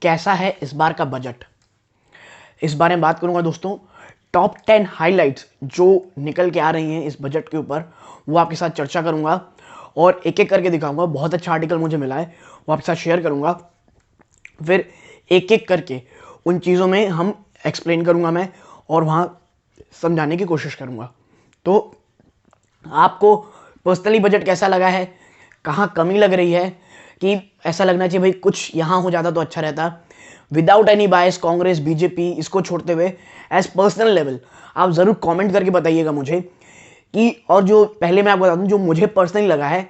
कैसा है इस बार का बजट, इस बारे में बात करूंगा दोस्तों। टॉप 10 हाइलाइट्स जो निकल के आ रही हैं इस बजट के ऊपर, वो आपके साथ चर्चा करूंगा और एक एक करके दिखाऊंगा। बहुत अच्छा आर्टिकल मुझे मिला है, वो आपके साथ शेयर करूंगा। फिर एक एक करके उन चीज़ों में हम एक्सप्लेन करूंगा मैं, और वहाँ समझाने की कोशिश करूंगा। तो आपको पर्सनली बजट कैसा लगा है, कहाँ कमी लग रही है, कि ऐसा लगना चाहिए भाई कुछ यहाँ हो जाता तो अच्छा रहता, विदाउट एनी बायस, कांग्रेस बीजेपी इसको छोड़ते हुए, एज पर्सनल लेवल आप ज़रूर कमेंट करके बताइएगा मुझे कि। और जो पहले मैं आपको बता दूँ, जो मुझे पर्सनली लगा है,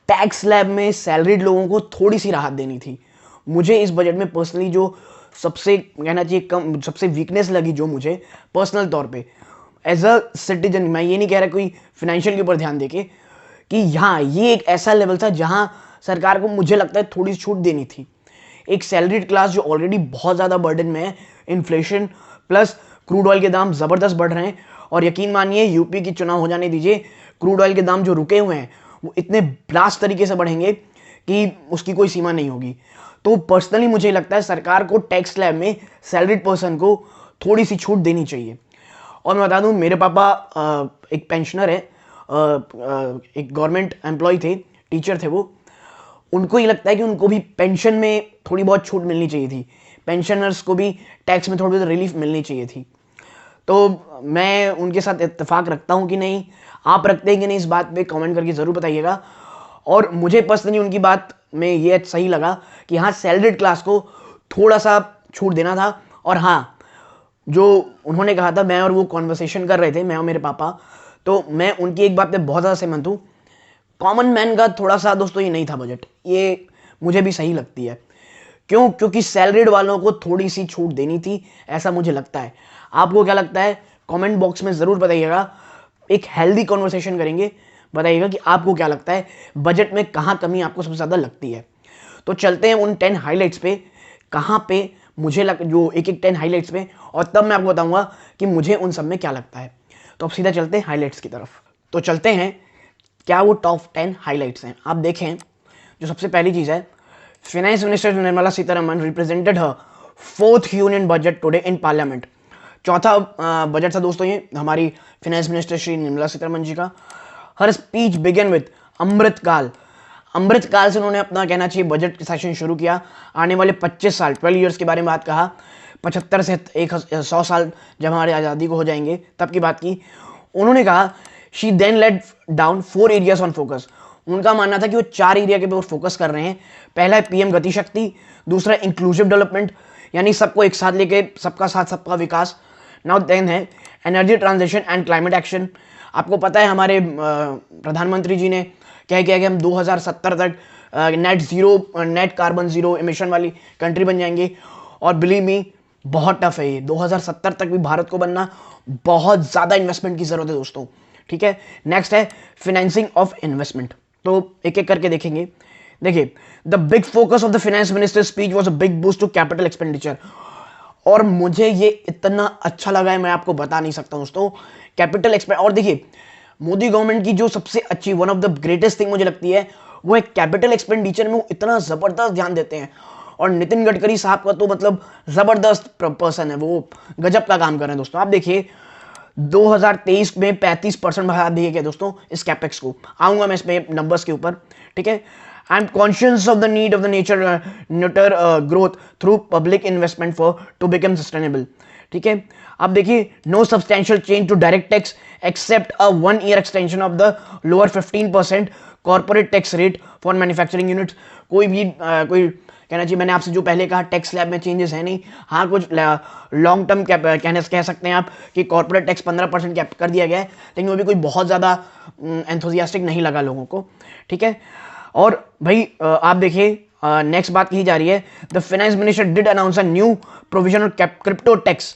टैक्स स्लैब में सैलरीड लोगों को थोड़ी सी राहत देनी थी। मुझे इस बजट में पर्सनली जो सबसे कहना चाहिए कम, सबसे वीकनेस लगी जो मुझे पर्सनल तौर पे एज अ सिटीजन, मैं ये नहीं कह रहा कोई फाइनेंशियल के ऊपर ध्यान देके, कि यहाँ ये एक ऐसा लेवल था जहाँ सरकार को मुझे लगता है थोड़ी छूट देनी थी। एक सैलरीड क्लास जो ऑलरेडी बहुत ज़्यादा बर्डन में है, इन्फ्लेशन प्लस क्रूड ऑयल के दाम ज़बरदस्त बढ़ रहे हैं, और यकीन मानिए यूपी की चुनाव हो जाने दीजिए, क्रूड ऑयल के दाम जो रुके हुए हैं वो इतने ब्लास्ट तरीके से बढ़ेंगे कि उसकी कोई सीमा नहीं होगी। तो पर्सनली मुझे लगता है सरकार को टैक्स स्लैब में सैलरीड पर्सन को थोड़ी सी छूट देनी चाहिए। और मैं बता दूं, मेरे पापा एक पेंशनर है, एक गवर्नमेंट एम्प्लॉय थे, टीचर थे वो। उनको ये लगता है कि उनको भी पेंशन में थोड़ी बहुत छूट मिलनी चाहिए थी, पेंशनर्स को भी टैक्स में थोड़ी बहुत रिलीफ मिलनी चाहिए थी। तो मैं उनके साथ इत्तेफाक रखता हूं कि नहीं, आप रखते हैं कि नहीं, इस बात पे कमेंट करके ज़रूर बताइएगा। और मुझे पर्सनली उनकी बात में ये सही लगा कि हाँ, सैलरीड क्लास को थोड़ा सा छूट देना था। और हाँ, जो उन्होंने कहा था, मैं और वो कॉन्वर्सेशन कर रहे थे, मैं और मेरे पापा, तो मैं उनकी एक बात पे बहुत ज़्यादा सहमत हूँ। कॉमन मैन का थोड़ा सा दोस्तों ये नहीं था बजट, ये मुझे भी सही लगती है। क्यों? क्योंकि सैलरीड वालों को थोड़ी सी छूट देनी थी, ऐसा मुझे लगता है। आपको क्या लगता है कमेंट बॉक्स में ज़रूर बताइएगा, एक हेल्दी कॉन्वर्सेशन करेंगे। बताइएगा कि आपको क्या लगता है बजट में कहाँ कमी आपको सबसे ज़्यादा लगती है। तो चलते हैं उन 10 हाइलाइट्स पे, कहाँ पे मुझे जो एक 10 हाइलाइट्स पे, और तब मैं आपको बताऊंगा कि मुझे उन सब में क्या लगता है। तो अब सीधा चलते हैं हाइलाइट्स की तरफ। तो चलते हैं, क्या वो टॉप 10 हाइलाइट्स हैं। आप देखें, जो सबसे पहली चीज़ है, finance minister Nirmala Sitharaman represented her 4th union budget today in parliament. चौथा बजट था दोस्तों ये हमारी फाइनेंस मिनिस्टर श्री निर्मला सीतारमन जी का। हर स्पीच बिगन विद अमृतकाल। अमृतकाल से उन्होंने अपना कहना चाहिए बजट सेशन शुरू किया। आने वाले 25 साल 12 ईयर्स के बारे में बात कहा, 75 से 100 साल जब हमारी आज़ादी को हो जाएंगे तब की बात की। उन्होंने कहा, she then laid down 4 areas on focus. उनका मानना था कि वो 4 एरिया के ऊपर फोकस कर रहे हैं। पहला है पीएम गति शक्ति, दूसरा इंक्लूसिव डेवलपमेंट, यानी सबको एक साथ लेके, सबका साथ सबका विकास। नाउ देन है energy transition and climate action. आपको पता है हमारे प्रधानमंत्री जी ने क्या किया कि हम 2070 तक नेट कार्बन जीरो एमिशन वाली कंट्री बन जाएंगे। और बिलीव मी, बहुत टफ है ये, 2070 तक भी भारत को बनना, बहुत ज़्यादा इन्वेस्टमेंट की ज़रूरत है दोस्तों। ठीक है, नेक्स्ट है फाइनेंसिंग ऑफ इन्वेस्टमेंट। तो एक एक करके देखेंगे। देखिए, the big focus of the finance minister speech was a big boost to capital expenditure. और मुझे ये इतना अच्छा लगा है, मैं आपको बता नहीं सकता दोस्तों। कैपिटल एक्सपेंड, और देखिए, मोदी गवर्नमेंट की जो सबसे अच्छी, one of the greatest thing मुझे लगती है, वो है कैपिटल एक्सपेंडिचर में वो इतना ज़बरदस्त ध्यान देते हैं। और नितिन गडकरी साहब का तो मतलब ज़बरदस्त पर्सन है, वो गजब का काम कर रहे हैं दोस्तों। आप देखिए, 2023 में 35% बढ़ा दिए गए दोस्तों इस कैपेक्स को। आऊंगा मैं इसमें नंबर्स के ऊपर, ठीक है। I am conscious of the need of the nature growth through public investment for to become sustainable. ठीक है, अब देखिए, no substantial change to direct tax except a 1 year extension of the lower 15% corporate tax rate for manufacturing units. कोई भी कोई कहना चाहिए, मैंने आपसे जो पहले कहा, टैक्स स्लैब में चेंजेस है नहीं। हाँ, कुछ लॉन्ग टर्म कह सकते हैं आप कि कॉर्पोरेट टैक्स 15% कैप कर दिया गया है, लेकिन वो भी कोई बहुत ज़्यादा एंथुजियास्टिक नहीं लगा लोगों को। ठीक है, और भाई आप देखिए, नेक्स्ट बात की जा रही है, the finance minister did announce a new provision on crypto tax.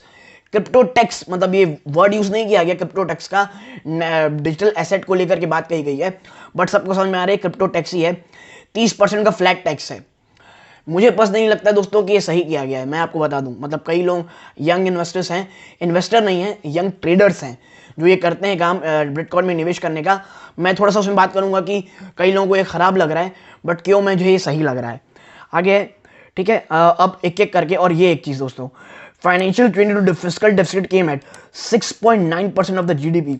Crypto tax मतलब ये वर्ड यूज नहीं किया गया क्रिप्टो टैक्स का, डिजिटल एसेट को लेकर के बात कही गई है, बट सबको समझ में आ रहा है क्रिप्टो टैक्स ही है। 30% का फ्लैट टैक्स है। मुझे बस नहीं लगता दोस्तों कि ये सही किया गया है। मैं आपको बता दूं, मतलब कई लोग यंग इन्वेस्टर्स हैं, इन्वेस्टर नहीं हैं, यंग ट्रेडर्स हैं, जो ये करते हैं काम बिटकॉइन में निवेश करने का। मैं थोड़ा सा उसमें बात करूंगा कि कई लोगों को ये खराब लग रहा है, बट क्यों मुझे ये सही लग रहा है। आगे, ठीक है, अब एक एक करके। और ये एक चीज दोस्तों, financial 22 fiscal deficit came at 6.9% of the GDP.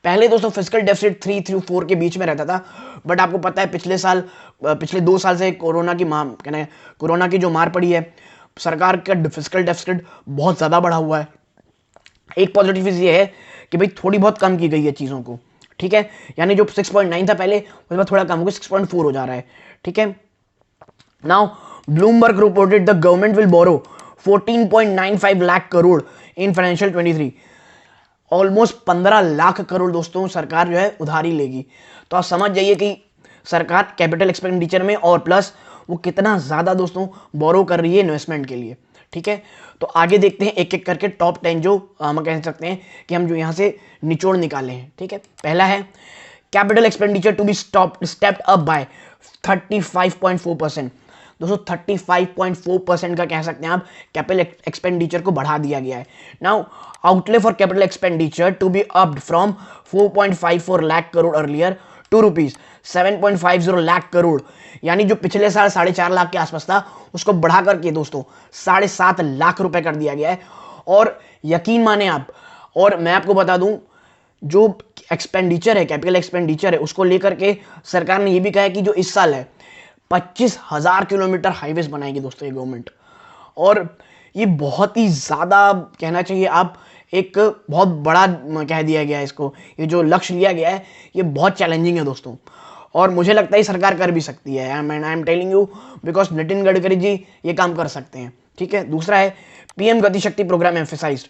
पहले दोस्तों फिस्कल डेफिसिट 3 थ्रू 4 के बीच में रहता था, बट आपको पता है पिछले 2 साल से कोरोना की जो मार पड़ी है, सरकार का फिस्कल डेफिसिट बहुत ज़्यादा बढ़ा हुआ है। एक पॉजिटिव चीज़ ये है कि भाई थोड़ी बहुत कम की गई है चीज़ों को, ठीक है, यानी जो 6.9 था पहले उसके बाद थोड़ा कम हो गया, 6.4 हो जा रहा है, ठीक है। Now Bloomberg reported the government will borrow 14.95 lakh crore in financial 23। Almost 15 lakh crore दोस्तों सरकार जो है उधारी लेगी। तो आप समझ जाइए कि सरकार कैपिटल एक्सपेंडिचर में और प्लस वो कितना ज़्यादा दोस्तों बोरो कर रही है इन्वेस्टमेंट के लिए, ठीक है। तो आगे देखते हैं एक एक करके टॉप 10 जो हम कह सकते हैं कि हम जो यहाँ से निचोड़ निकाले हैं, ठीक है। पहला है capital expenditure to be stepped up by 35.4%। दोस्तों 35.4% का कह सकते हैं आप कैपिटल एक्सपेंडिचर को बढ़ा दिया गया है। Now outlay for capital expenditure to be upped from 4.54 lakh crore earlier to rupees 7.50 lakh crore, यानी जो पिछले साल 4.5 लाख के आसपास था उसको बढ़ा करके दोस्तों 7.5 लाख रुपए कर दिया गया है। और यकीन माने आप, और मैं आपको बता दूं, जो एक्सपेंडिचर है, कैपिटल एक्सपेंडिचर है, उसको लेकर के सरकार ने ये भी कहा है कि जो इस साल है 25,000 किलोमीटर हाईवेज बनाएगी दोस्तों ये गवर्नमेंट। और ये बहुत ही ज़्यादा कहना चाहिए आप, एक बहुत बड़ा कह दिया गया है इसको, ये जो लक्ष्य लिया गया है ये बहुत चैलेंजिंग है दोस्तों, और मुझे लगता है सरकार कर भी सकती है। I am telling you because Nitin Gadkari ji ये काम कर सकते हैं, ठीक है। दूसरा है PM Gati Shakti program emphasized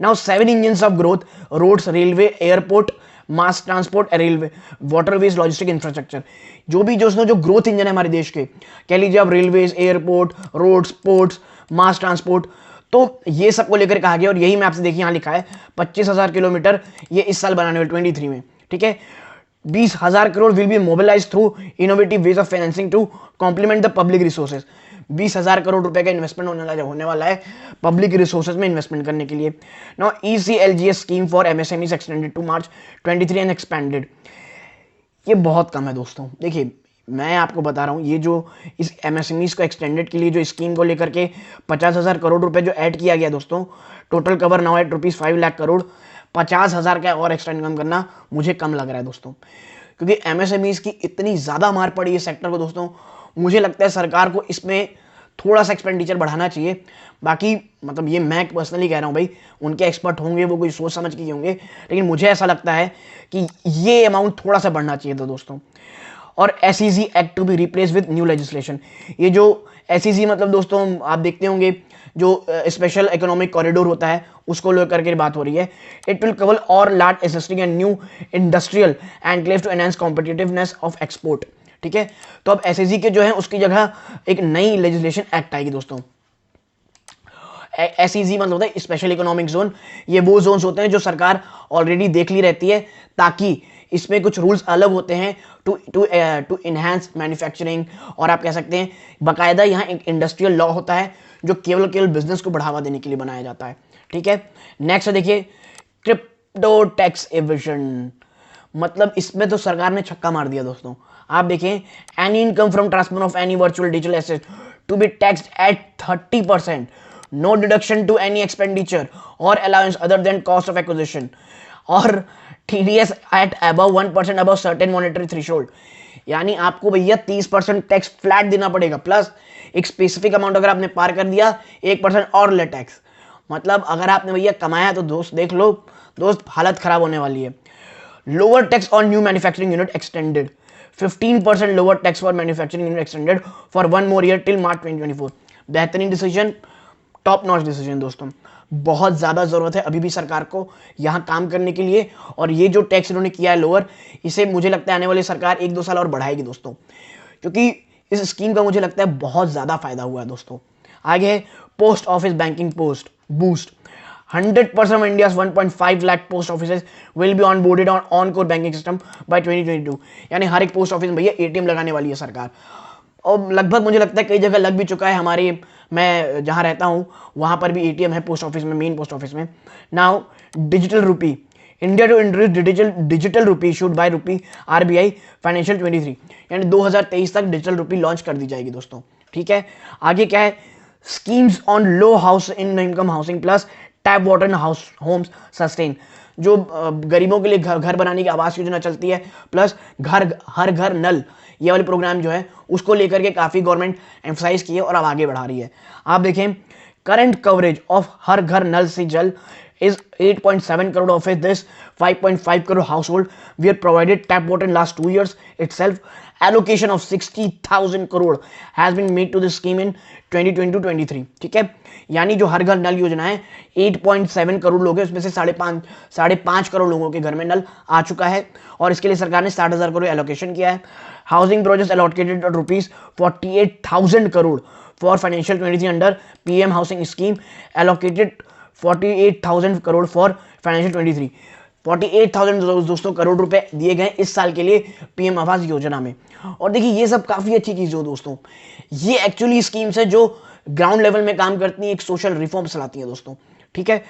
now 7 engines of growth, roads, railway, airport, mass transport, railway, waterways, logistic infrastructure. जो भी जो ग्रोथ इंजन है हमारे देश के, कह लीजिए आप railways, airport, roads, ports, mass transport, तो ये सबको लेकर कहा गया। और यही मैं आपसे देखिए यहाँ लिखा है 25,000 किलोमीटर ये इस साल बनाने वाले 23 में, ठीक है। 20,000 crore will be mobilise through innovative ways of financing to complement the public resources. 20,000 crore रुपए का इन्वेस्टमेंट होने वाला है पब्लिक रिसोर्सेज में इन्वेस्टमेंट करने के लिए। Now ECLGS scheme for MSMEs extended to March 23 and expanded. ये बहुत कम है दोस्तों। देखिए मैं आपको बता रहा हूँ, ये जो इस MSMEs को एक्सटेंडेड के लिए जो स्कीम को लेकर के 50,000 करोड़ रुपए जो ऐड किया गया दोस्तों, total cover now at ₹5 lakh crore, 50,000 का और एक्स्ट्रा इनकम करना मुझे कम लग रहा है दोस्तों, क्योंकि MSMEs की इतनी ज़्यादा मार पड़ी है सेक्टर को दोस्तों। मुझे लगता है सरकार को इसमें थोड़ा सा एक्सपेंडिचर बढ़ाना चाहिए। बाकी मतलब ये मैं पर्सनली कह रहा हूँ भाई, उनके एक्सपर्ट होंगे, वो कोई सोच समझ के होंगे, लेकिन मुझे ऐसा लगता है कि ये अमाउंट थोड़ा सा बढ़ना चाहिए था दोस्तों। और SEZ act to be replace with new legislation. ये जो SEZ मतलब दोस्तों आप देखते होंगे जो स्पेशल इकोनॉमिक कॉरिडोर होता है उसको लेकर के बात हो रही है। इट विल कवर और large existing and new industrial enclave to enhance competitiveness of export, ठीक है। तो अब SEZ के जो है उसकी जगह एक नई लेजिस्लेशन एक्ट आएगी दोस्तों। SEZ मतलब होता है स्पेशल इकोनॉमिक जोन। ये वो जोन्स होते हैं जो सरकार ऑलरेडी देख ली रहती है, ताकि इसमें कुछ रूल्स अलग होते हैं टू इनहांस मैन्युफैक्चरिंग, और आप कह सकते हैं बाकायदा यहाँ एक इंडस्ट्रियल लॉ होता है जो केवल बिजनेस को बढ़ावा देने के लिए बनाया जाता है, ठीक है। नेक्स्ट देखिए क्रिप्टो टैक्स एविजन, मतलब इसमें तो सरकार ने छक्का मार दिया दोस्तों। आप देखें, any income from transfer of any virtual digital asset to be taxed at 30%, no deduction to any expenditure और allowance other than cost of acquisition, और TDS at above 1% above certain monetary threshold. यानी आपको भैया 30% tax flat देना पड़ेगा, plus एक specific amount अगर आपने पार कर दिया 1% और ले टैक्स। मतलब अगर आपने भैया कमाया तो दोस्त देख लो दोस्त, हालत खराब होने वाली है। Lower tax on new manufacturing unit extended, 15% lower tax for manufacturing unit extended for 1 more year till March 2024। बेहतरीन डिसीजन, टॉप नॉच डिसीजन दोस्तों। बहुत ज़्यादा ज़रूरत है अभी भी सरकार को यहाँ काम करने के लिए, और ये जो टैक्स इन्होंने किया है लोअर, इसे मुझे लगता है आने वाली सरकार 1-2 साल और बढ़ाएगी दोस्तों, क्योंकि इस स्कीम का मुझे लगता है बहुत ज़्यादा फायदा हुआ है दोस्तों। आगे है post office banking post boost, 100% of India's 1.5 lakh post offices will be onboarded on core banking system by 2022। यानी हर एक पोस्ट ऑफिस में भैया ATM लगाने वाली है सरकार, और लगभग मुझे लगता है कई जगह लग भी चुका है। हमारी मैं जहाँ रहता हूँ वहाँ पर भी ATM है पोस्ट ऑफिस में, मेन पोस्ट ऑफिस में। Now digital rupee, India to introduce digital rupee issued by RBI financial 23, यानी 2023 तक डिजिटल रूपी लॉन्च कर दी जाएगी दोस्तों, ठीक है, आगे क्या है, schemes on low house in income housing plus tap water in house homes sustain, जो गरीबों के लिए घर बनाने की आवास योजना चलती है, प्लस हर घर नल, ये वाले प्रोग्राम जो है उसको लेकर के काफ़ी गवर्नमेंट एम्फसाइज की है और अब आगे बढ़ा रही है। आप देखें, करंट कवरेज ऑफ हर घर नल से जल is 8.7 crore of it. This 5.5 crore household we have provided tap water in last 2 years itself. Allocation of 60,000 crore has been made to this scheme in 2020-23. ठीक है, यानी जो हर घर नल योजना है 8.7 करोड़ लोग हैं, उसमें से 5.5 करोड़ लोगों के घर में नल आ चुका है और इसके लिए सरकार ने 60,000 करोड़ एलोकेशन किया है। Housing project allocated rupees 48,000 crore for financial 23 under PM housing scheme, allocated 48,000 crore for financial 23। 48,000 दोस्तों करोड़ रुपए दिए गए इस साल के लिए पीएम आवास योजना में। और देखिए ये सब काफ़ी अच्छी चीज़ हो दोस्तों, ये एक्चुअली स्कीम्स है जो ग्राउंड लेवल में काम करती हैं, एक सोशल रिफॉर्म्स लाती हैं दोस्तों। ठीक है,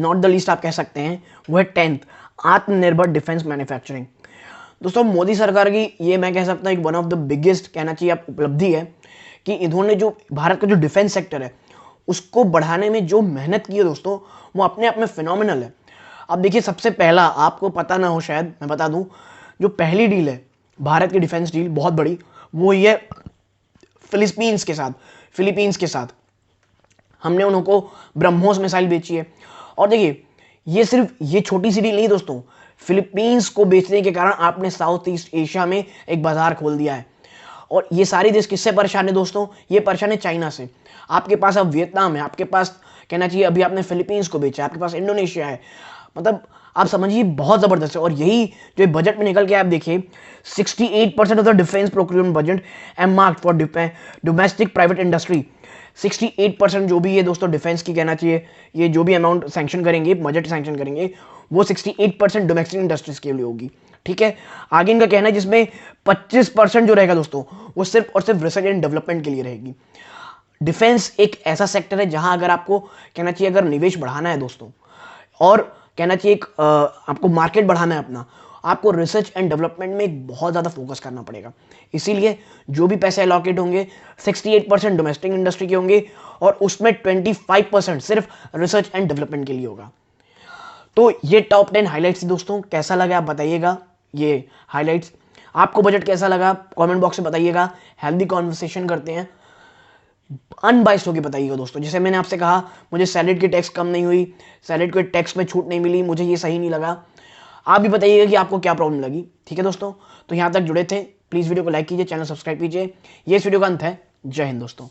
नॉट द लीस्ट आप कह सकते हैं वो है 10th आत्मनिर्भर डिफेंस मैन्युफैक्चरिंग। दोस्तों मोदी सरकार की ये मैं कह सकता हूँ एक वन ऑफ द बिगेस्ट कहना चाहिए आप उपलब्धि है कि इन्होंने जो भारत का जो डिफेंस सेक्टर है उसको बढ़ाने में जो मेहनत की है दोस्तों, वो अपने आप में फिनोमिनल है। अब देखिए, सबसे पहला, आपको पता ना हो शायद मैं बता दूं, जो पहली डील है भारत की डिफेंस डील बहुत बड़ी, वो ये फिलीपींस के साथ हमने उनको ब्रह्मोस मिसाइल बेची है। और देखिए ये सिर्फ ये छोटी सी डील नहीं दोस्तों, फिलीपींस को बेचने के कारण आपने साउथ ईस्ट एशिया में एक बाजार खोल दिया है। और ये सारी देश किससे परेशान है दोस्तों, ये परेशान है चाइना से। आपके पास अब वियतनाम है, आपके पास कहना चाहिए अभी आपने फिलीपींस को बेचा है, आपके पास इंडोनेशिया है, मतलब आप समझिए बहुत ज़बरदस्त है। और यही जो बजट में निकल के आप देखिए 68% of the defence procurement budget earmarked for domestic private industry. 68% जो भी ये दोस्तों डिफेंस की कहना चाहिए, ये जो भी अमाउंट सैंक्शन करेंगे, बजट सैंक्शन करेंगे, वो 68% डोमेस्टिक इंडस्ट्रीज के लिए होगी। ठीक है, आगे इनका कहना है जिसमें 25% जो रहेगा दोस्तों वो सिर्फ और सिर्फ रिसर्च एंड डेवलपमेंट के लिए रहेगी। डिफेंस एक ऐसा सेक्टर है जहां अगर आपको कहना चाहिए अगर निवेश बढ़ाना है दोस्तों, और कहना चाहिए आपको मार्केट बढ़ाना है अपना, आपको रिसर्च एंड डेवलपमेंट में एक बहुत ज़्यादा फोकस करना पड़ेगा। इसीलिए जो भी पैसे अलॉकेट होंगे 68% डोमेस्टिक इंडस्ट्री के होंगे और उसमें 25% सिर्फ रिसर्च एंड डेवलपमेंट के लिए होगा। तो ये टॉप 10 हाईलाइट्स दोस्तों, कैसा लगा आप बताइएगा। ये हाईलाइट्स आपको बजट कैसा लगा कमेंट बॉक्स में बताइएगा, हेल्दी कॉन्वर्सेशन करते हैं, अनबाइस्ड होकर बताइएगा दोस्तों। जैसे मैंने आपसे कहा मुझे सैलेड की टैक्स कम नहीं हुई, सैलेड के टैक्स में छूट नहीं मिली, मुझे ये सही नहीं लगा, आप भी बताइएगा कि आपको क्या प्रॉब्लम लगी। ठीक है दोस्तों, तो यहाँ तक जुड़े थे, प्लीज़ वीडियो को लाइक कीजिए, चैनल सब्सक्राइब कीजिए। ये इस वीडियो का अंत है। जय हिंद दोस्तों।